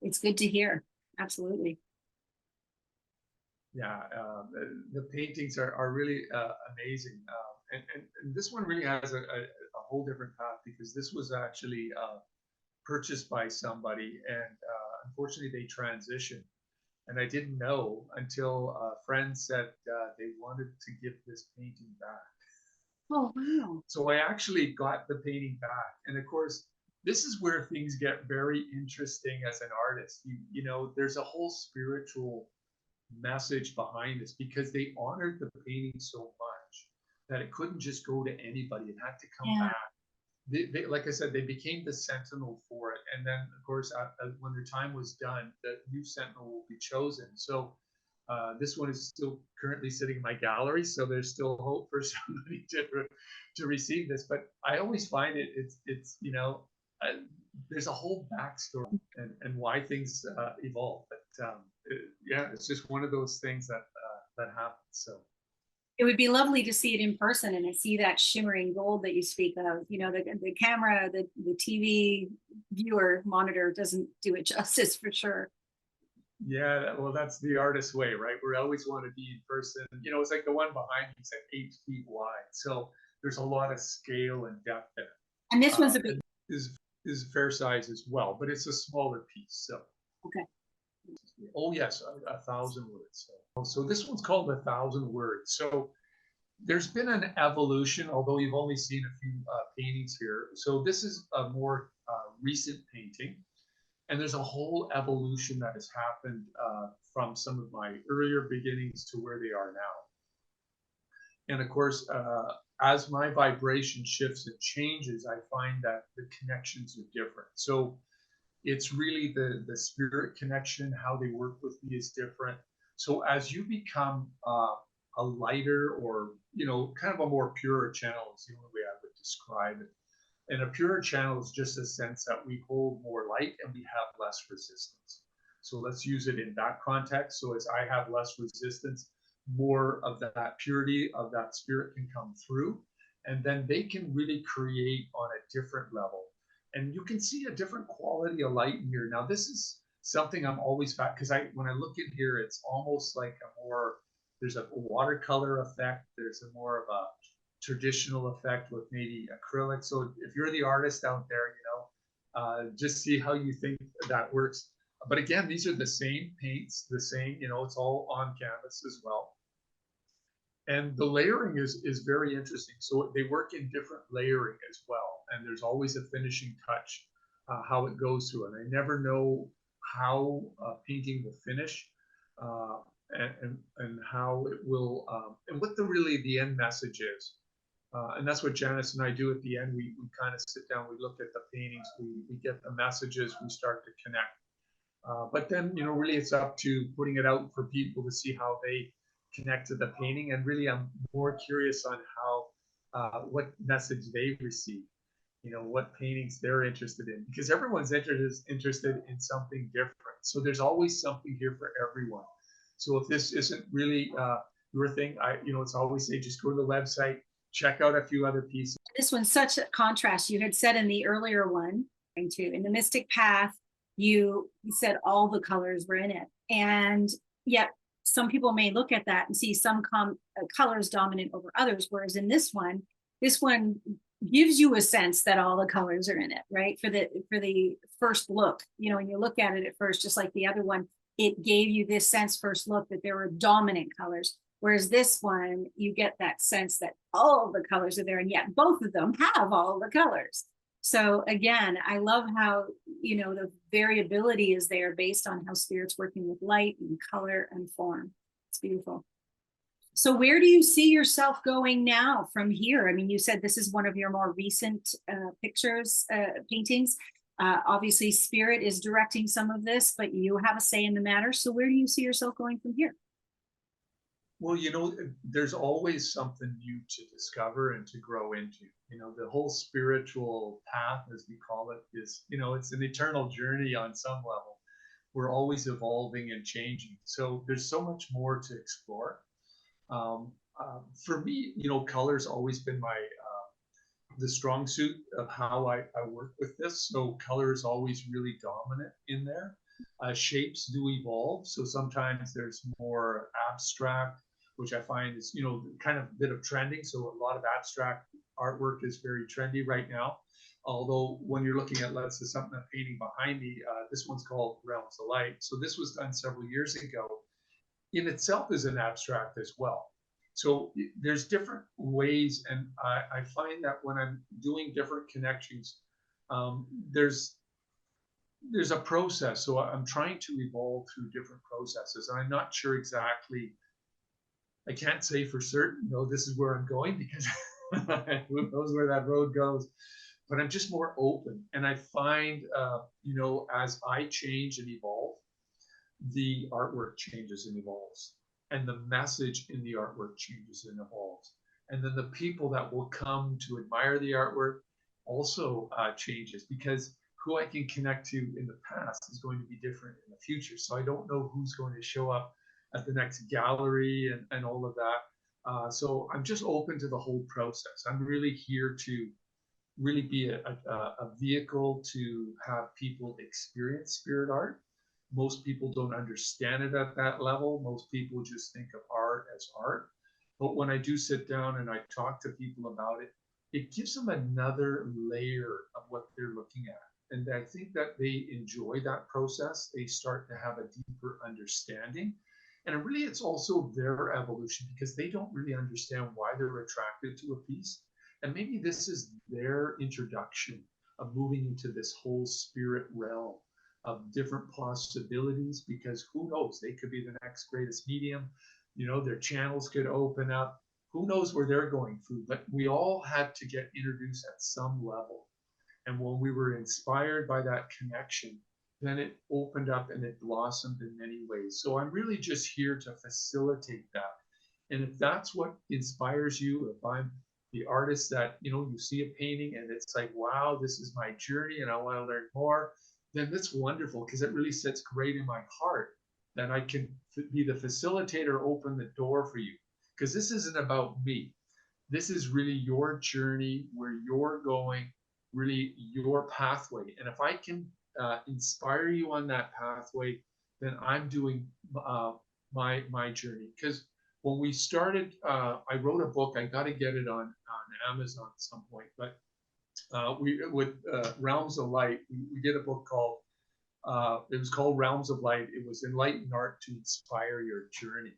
It's good to hear. Absolutely. Yeah, the paintings are really amazing. And this one really has a whole different path, because this was actually purchased by somebody, and unfortunately they transitioned. And I didn't know until a friend said they wanted to give this painting back. Oh, wow. So I actually got the painting back. And of course, this is where things get very interesting as an artist. There's a whole spiritual message behind this, because they honored the painting so much that it couldn't just go to anybody. It had to come back. They, like I said, they became the sentinel for it. And then, of course, when their time was done, the new sentinel will be chosen. So this one is still currently sitting in my gallery. So there's still hope for somebody to receive this. But I always find it's there's a whole backstory and why things evolve. But yeah, it's just one of those things that happens. So. It would be lovely to see it in person and to see that shimmering gold that you speak of. The camera, the TV viewer monitor doesn't do it justice, for sure. Yeah, well, that's the artist's way, right? We always want to be in person. It's like the one behind me is like 8 feet wide. So there's a lot of scale and depth there. And this one's a big is fair size as well, but it's a smaller piece. So okay. Oh yes, 1,000 words. So this one's called 1,000 words. So there's been an evolution, although you've only seen a few paintings here. So this is a more recent painting, and there's a whole evolution that has happened from some of my earlier beginnings to where they are now. And of course, as my vibration shifts and changes, I find that the connections are different. So it's really the spirit connection, how they work with me is different. So as you become a lighter, or kind of a more pure channel is the only way I would describe it. And a pure channel is just a sense that we hold more light and we have less resistance. So let's use it in that context. So as I have less resistance, more of that purity of that spirit can come through, and then they can really create on a different level. And you can see a different quality of light in here. Now, this is something I'm always because when I look in here, it's almost like there's a watercolor effect. There's a more of a traditional effect with maybe acrylic. So if you're the artist out there, just see how you think that works. But again, these are the same paints, the same, it's all on canvas as well. And the layering is very interesting. So they work in different layering as well. And there's always a finishing touch, how it goes through. And I never know how a painting will finish and how it will, and what really the end message is. And that's what Janice and I do at the end. We kind of sit down, we look at the paintings, we get the messages, we start to connect. But then, really it's up to putting it out for people to see how they connect to the painting, and really I'm more curious on how what message they receive, what paintings they're interested in, because everyone's interested in something different. So there's always something here for everyone. So if this isn't really your thing, it's always say just go to the website, check out a few other pieces. This one's such a contrast. You had said in the earlier one, in the Mystic Path, you said all the colors were in it. And yet some people may look at that and see some colors dominant over others. Whereas in this one gives you a sense that all the colors are in it, right? For the first look, when you look at it at first, just like the other one, it gave you this sense first look that there were dominant colors. Whereas this one, you get that sense that all the colors are there, and yet both of them have all the colors. So again, I love how, the variability is there based on how Spirit's working with light and color and form. It's beautiful. So where do you see yourself going now from here? I mean, you said this is one of your more recent paintings. Obviously, Spirit is directing some of this, but you have a say in the matter. So where do you see yourself going from here? Well, there's always something new to discover and to grow into. The whole spiritual path, as we call it, is, it's an eternal journey on some level. We're always evolving and changing. So there's so much more to explore. For me, color's always been the strong suit of how I work with this. So color is always really dominant in there. Shapes do evolve. So sometimes there's more abstract, which I find is, kind of a bit of trending. So a lot of abstract artwork is very trendy right now. Although when you're looking at, let's say, something, a painting behind me, this one's called Realms of Light. So this was done several years ago. In itself is an abstract as well. So there's different ways, and I find that when I'm doing different connections, there's a process. So I'm trying to evolve through different processes, and I'm not sure exactly. I can't say for certain, this is where I'm going, because who knows where that road goes. But I'm just more open, and I find, as I change and evolve, the artwork changes and evolves, and the message in the artwork changes and evolves, and then the people that will come to admire the artwork also changes, because who I can connect to in the past is going to be different in the future. So I don't know who's going to show up at the next gallery and all of that. So I'm just open to the whole process. I'm really here to really be a vehicle to have people experience spirit art. Most people don't understand it at that level. Most people just think of art as art. But when I do sit down and I talk to people about it, it gives them another layer of what they're looking at. And I think that they enjoy that process. They start to have a deeper understanding. And really, it's also their evolution, because they don't really understand why they're attracted to a piece. And maybe this is their introduction of moving into this whole spirit realm of different possibilities, because who knows, they could be the next greatest medium. Their channels could open up. Who knows where they're going through, but we all had to get introduced at some level. And when we were inspired by that connection, then it opened up and it blossomed in many ways. So I'm really just here to facilitate that. And if that's what inspires you, if I'm the artist that, you see a painting and it's like, wow, this is my journey and I want to learn more, then that's wonderful, because it really sits great in my heart that I can be the facilitator, open the door for you. Because this isn't about me. This is really your journey, where you're going, really your pathway. And if I can inspire you on that pathway, then I'm doing my journey. Because when we started, I wrote a book. I got to get it on Amazon at some point. But with Realms of Light, we did a book called, it was called Realms of Light. It was Enlightened Art to Inspire Your Journey.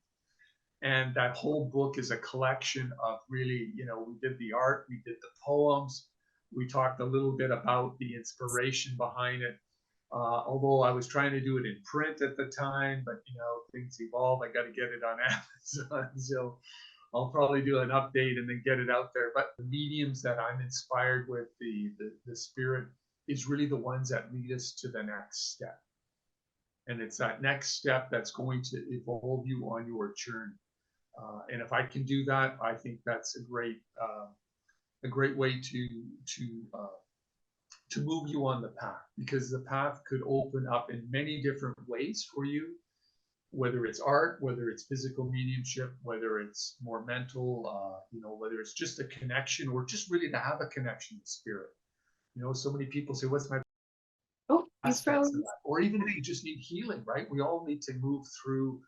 And that whole book is a collection of really, we did the art, we did the poems, we talked a little bit about the inspiration behind it. Although I was trying to do it in print at the time, but things evolve. I got to get it on Amazon, so I'll probably do an update and then get it out there. But the mediums that I'm inspired with, the spirit, is really the ones that lead us to the next step. And it's that next step that's going to evolve you on your journey. And if I can do that, I think that's a great way to move you on the path, because the path could open up in many different ways for you, whether it's art, whether it's physical mediumship, whether it's more mental, whether it's just a connection, or just really to have a connection with spirit. So many people say, what's my Oh, you aspects froze. of that? Or even if you just need healing, right? We all need to move through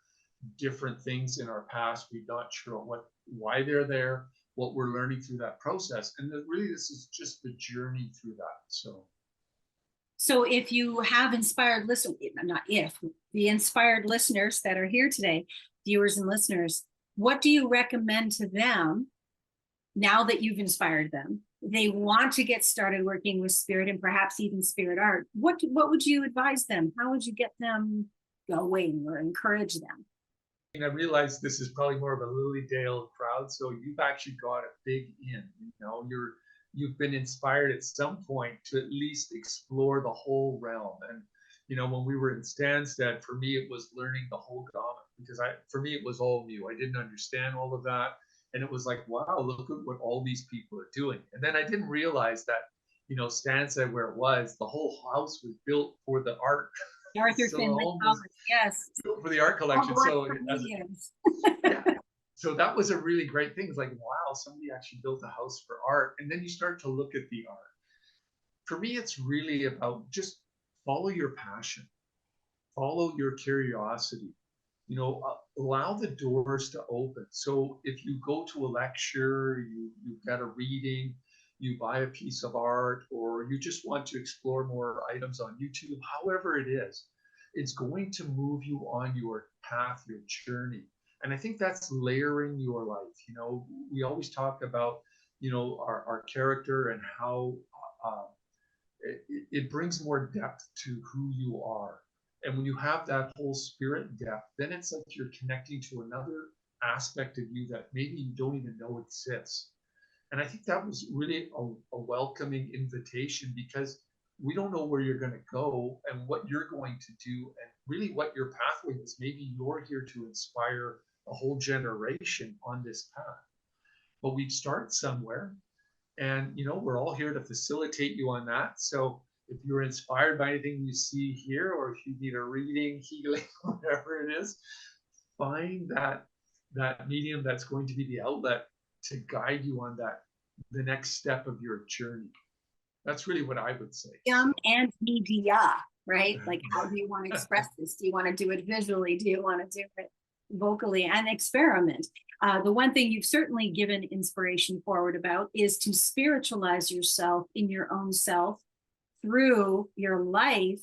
different things in our past. We're not sure why they're there, what we're learning through that process. And really, this is just the journey through that. So if you have inspired listeners, not if, the inspired listeners that are here today, viewers and listeners, what do you recommend to them now that you've inspired them? They want to get started working with spirit and perhaps even spirit art. What would you advise them? How would you get them going or encourage them? And I realize this is probably more of a Lilydale crowd, so you've actually got a big in. You've been inspired at some point to at least explore the whole realm. And when we were in Stansted, for me it was learning the whole gamut, because for me it was all new. I didn't understand all of that, and it was like, wow, look at what all these people are doing. And then I didn't realize that Stansted, where it was, the whole house was built for the art. Arthur So Finley College, yes. built for the art collection. So yeah. So that was a really great thing. It's like, wow, somebody actually built a house for art. And then you start to look at the art. For me, it's really about just follow your passion, follow your curiosity, allow the doors to open. So if you go to a lecture, you've got a reading, you buy a piece of art, or you just want to explore more items on YouTube, however it is, it's going to move you on your path, your journey. And I think that's layering your life. We always talk about, our character and how it brings more depth to who you are. And when you have that whole spirit depth, then it's like you're connecting to another aspect of you that maybe you don't even know exists. And I think that was really a welcoming invitation, because we don't know where you're going to go and what you're going to do and really what your pathway is. Maybe you're here to inspire a whole generation on this path. But we start somewhere, and we're all here to facilitate you on that. So if you're inspired by anything you see here, or if you need a reading, healing, whatever it is, find that medium that's going to be the outlet to guide you on the next step of your journey. That's really what I would say. And media, right? Like, how do you want to express this? Do you want to do it visually? Do you want to do it vocally? And experiment. The one thing you've certainly given inspiration forward about is to spiritualize yourself in your own self through your life,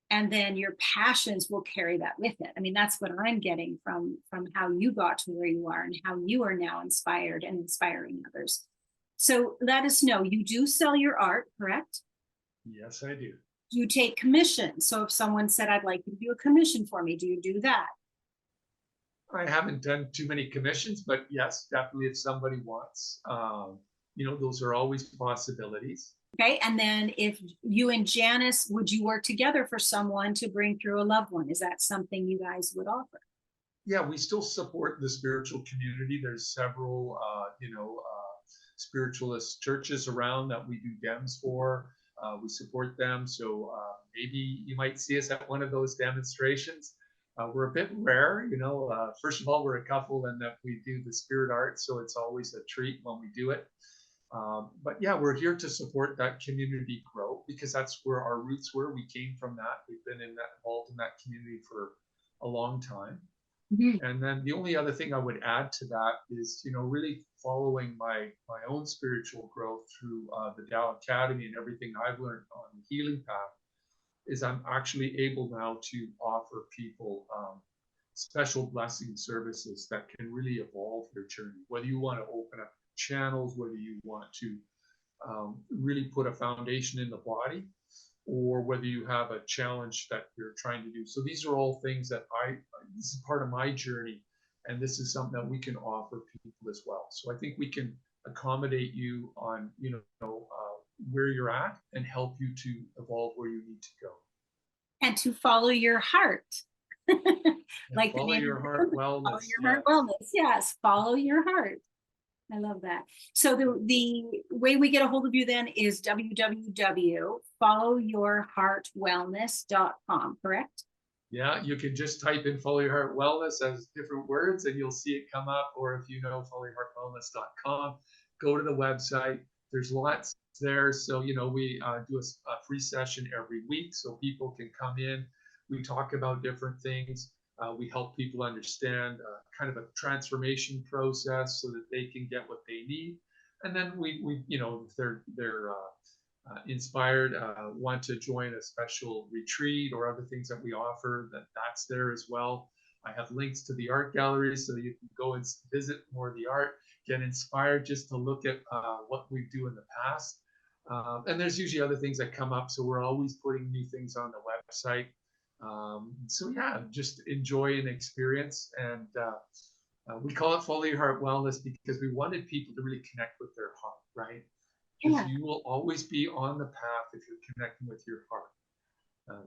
and then your passions will carry that with it. I mean, that's what I'm getting from how you got to where you are and how you are now inspired and inspiring others. So let us know, you do sell your art, correct? Yes, I do. You take commissions. So if someone said, I'd like you to do a commission for me, do you do that? I haven't done too many commissions, but yes, definitely if somebody wants, those are always possibilities. Okay. And then if you and Janice, would you work together for someone to bring through a loved one? Is that something you guys would offer? Yeah, we still support the spiritual community. There's several, spiritualist churches around that we do dems for. We support them. So maybe you might see us at one of those demonstrations. We're a bit rare, first of all, we're a couple, and that we do the spirit art. So it's always a treat when we do it. But yeah, we're here to support that community grow, because that's where our roots were. We came from that. We've been involved in that community for a long time. Mm-hmm. And then the only other thing I would add to that is, really following my own spiritual growth through the Tao Academy and everything I've learned on the healing path, is I'm actually able now to offer people special blessing services that can really evolve your journey. Whether you want to open up channels, whether you want to really put a foundation in the body, or whether you have a challenge that you're trying to do. So these are all things that this is part of my journey, and this is something that we can offer people as well. So I think we can accommodate you on, where you're at and help you to evolve where you need to go. And to follow your heart. Like the Follow name your of the heart company, Follow wellness. Your Yeah. Heart Wellness. Yes, follow your heart. I love that. So the way we get a hold of you then is www.followyourheartwellness.com, correct? Yeah, you can just type in Follow Your Heart Wellness as different words and you'll see it come up. Or if you know followyourheartwellness.com, go to the website. There's lots there. So, we do a free session every week so people can come in. We talk about different things. We help people understand kind of a transformation process so that they can get what they need. And then we if they're inspired, want to join a special retreat or other things that we offer, that's there as well. I have links to the art gallery so you can go and visit more of the art, get inspired just to look at what we do in the past. And there's usually other things that come up, so we're always putting new things on the website. So yeah, just enjoy an experience. And we call it Follow Your Heart Wellness because we wanted people to really connect with their heart, right? Because Yeah. you will always be on the path if you're connecting with your heart.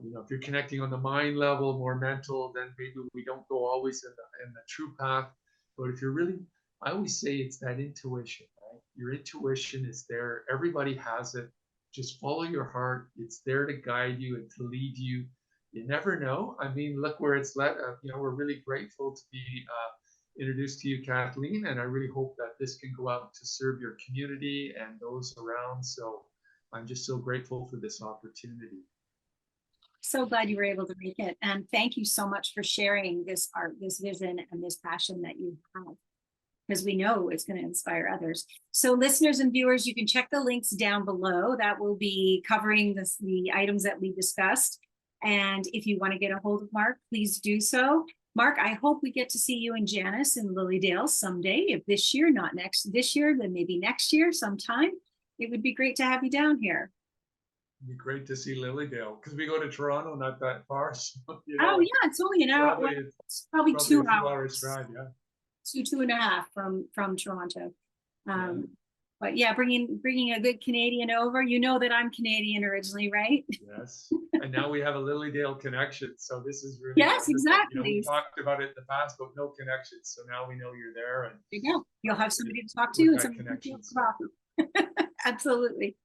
If you're connecting on the mind level, more mental, then maybe we don't go always in the true path. But if you're really, I always say it's that intuition, right? Your intuition is there. Everybody has it. Just follow your heart. It's there to guide you and to lead you. You never know. I mean, look where it's led. We're really grateful to be introduced to you, Kathleen, and I really hope that this can go out to serve your community and those around. So I'm just so grateful for this opportunity. So glad you were able to make it. And thank you so much for sharing this art, this vision, and this passion that you have, because we know it's going to inspire others. So listeners and viewers, you can check the links down below. That will be covering the items that we discussed. And if you want to get a hold of Mark, please do so. Mark, I hope we get to see you and Janice in Lilydale someday. If this year, not this year, then maybe next year sometime. It would be great to have you down here. It'd be great to see Lilydale because we go to Toronto, not that far. So, Oh yeah, it's only an hour. Probably 2 hours drive. Yeah, 2.5 from Toronto. Yeah. But yeah, bringing a good Canadian over. You know that I'm Canadian originally, right? Yes. And now we have a Lilydale connection. So this is really yes, wonderful. exactly. We talked about it in the past, but no connections. So now we know you're there, and there you go. You'll have somebody to talk to and some connections. Absolutely.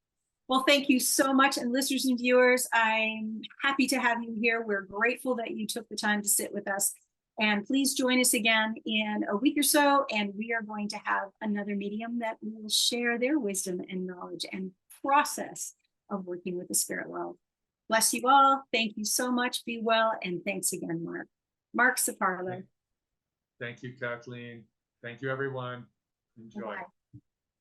Well, thank you so much. And listeners and viewers, I'm happy to have you here. We're grateful that you took the time to sit with us. And please join us again in a week or so. And we are going to have another medium that will share their wisdom and knowledge and process of working with the spirit world. Bless you all. Thank you so much. Be well. And thanks again, Mark. Mark Soparlo. Thank you, Kathleen. Thank you, everyone. Enjoy. Bye.